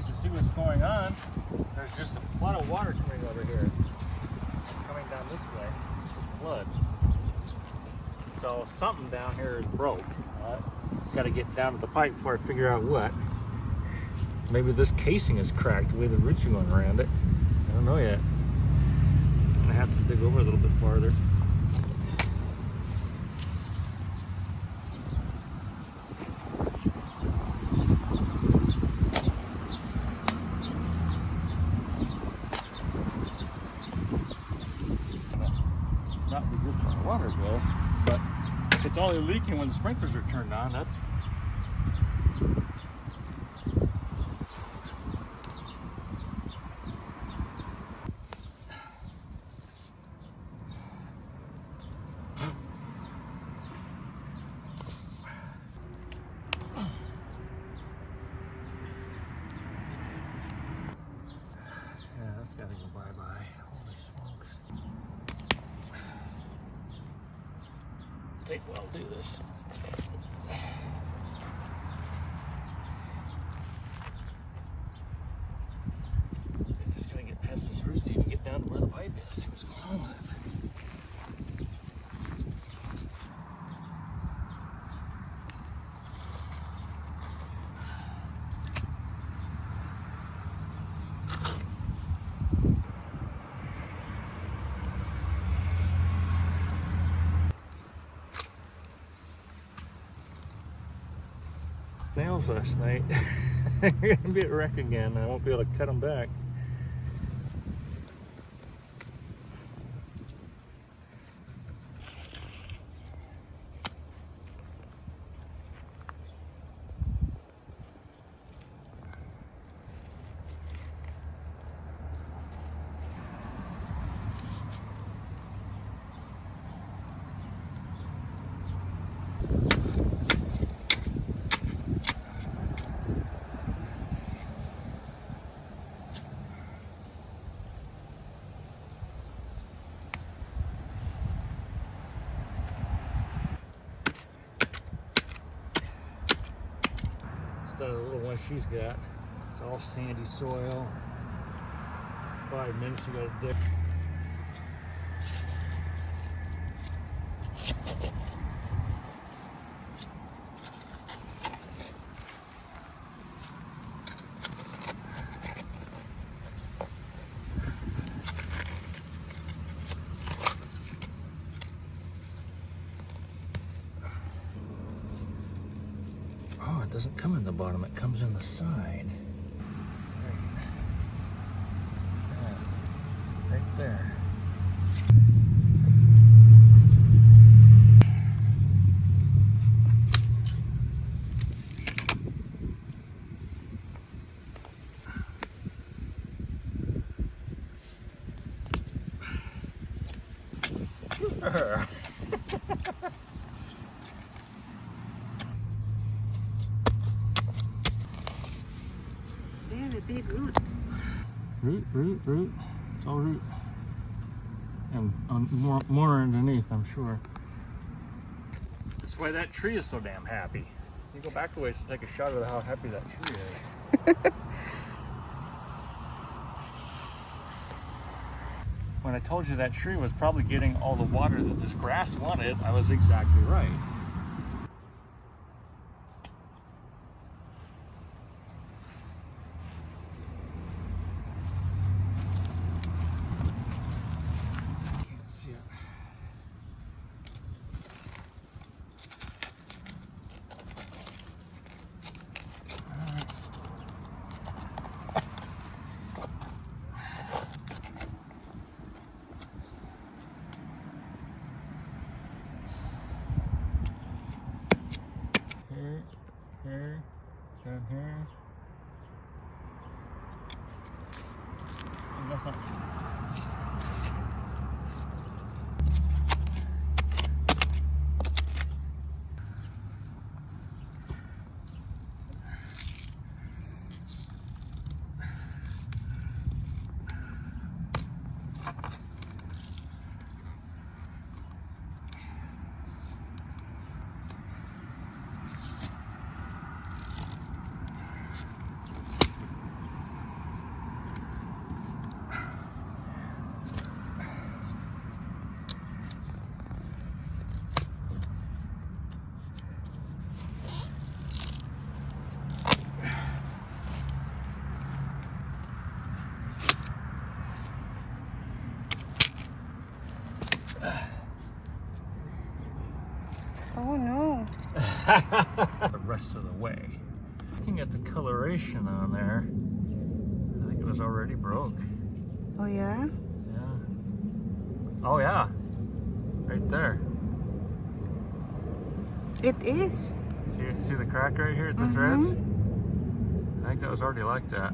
trees to see what's going on. There's just a lot of water coming over here. Coming down this way. It's just flood. So something down here is broke. Got to get down to the pipe before I figure out what. Maybe this casing is cracked the way the roots are going around it. I don't know yet. I'm gonna have to dig over a little bit farther. Not be good for the water bill, but if it's only leaking when the sprinklers are turned on, that that's gotta go bye-bye. Holy smokes. I think we'll do this. Just gonna get past these roots to even get down to where the pipe is. See what's going on with it. Nails last night. They're gonna be at wreck again. I won't be able to cut them back. The little one she's got. It's all sandy soil. 5 minutes you gotta dig. Oh, it doesn't come in the bottom, it comes in the side. Right there. They have a big root. Root. It's all root. And more underneath, I'm sure. That's why that tree is so damn happy. You go back a ways to take a shot of how happy that tree is. When I told you that tree was probably getting all the water that this grass wanted, I was exactly right. Can't see it. Here, down here. And that's not. Oh no. The rest of the way. Looking at the coloration on there, I think it was already broke. Oh yeah? Yeah. Oh yeah. Right there. It is. See the crack right here at the threads? I think that was already like that.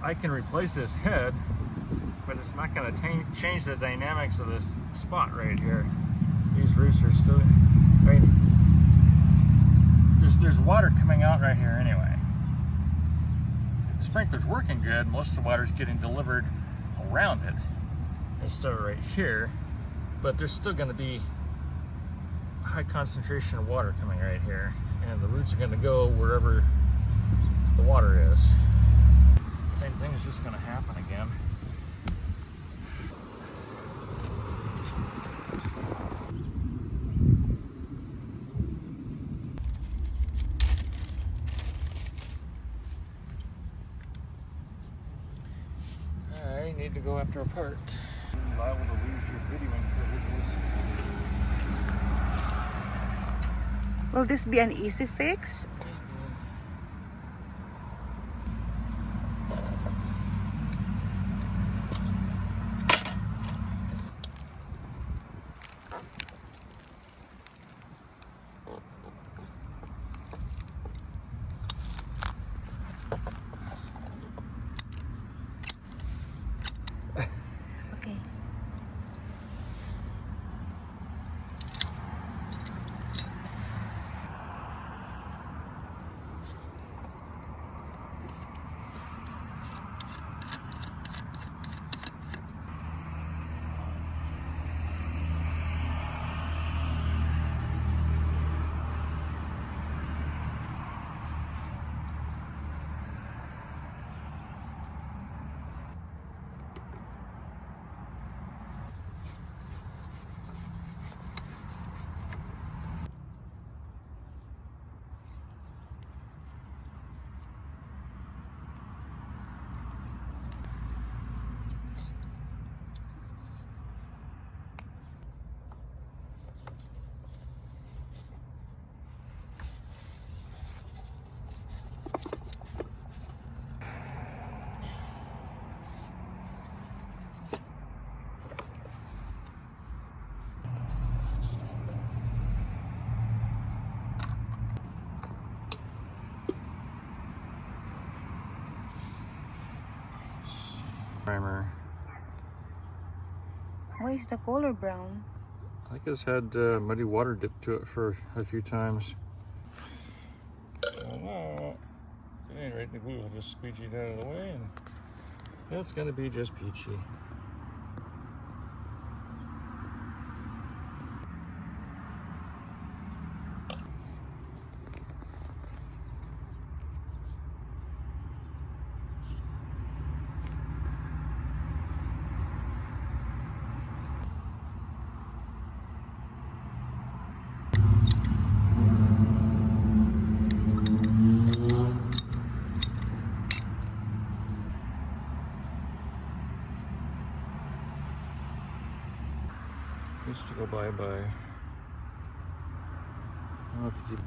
I can replace this head, but it's not going to change the dynamics of this spot right here. These roots are still, I mean, there's water coming out right here anyway. The sprinkler's working good. Most of the water's getting delivered around it instead of right here, but there's still going to be a high concentration of water coming right here, and the roots are going to go wherever the water is. Same thing is just going to happen again. I need to go after a part. I'm liable to lose your videoing privileges. Will this be an easy fix? Okay. Primer. Why is the color brown? I think it's had muddy water dipped to it for a few times. Oh, at any rate, the glue will just squeegee it out of the way, and that's going to be just peachy. Needs to go bye-bye. I don't know if it's...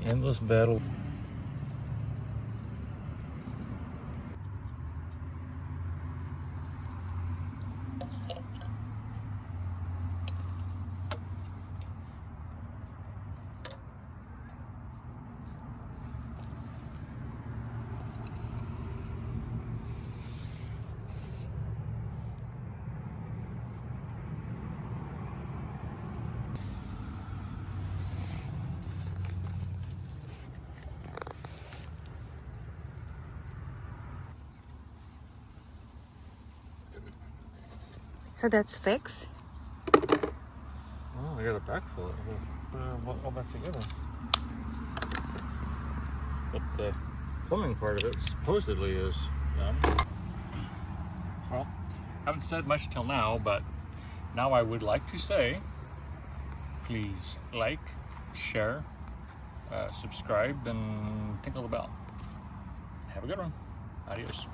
endless battle. So that's fixed? Oh, I got a backfill it. Put it all back together. But the plumbing part of it supposedly is done. Well, haven't said much till now, but now I would like to say, please like, share, subscribe, and tinkle the bell. Have a good one. Adios.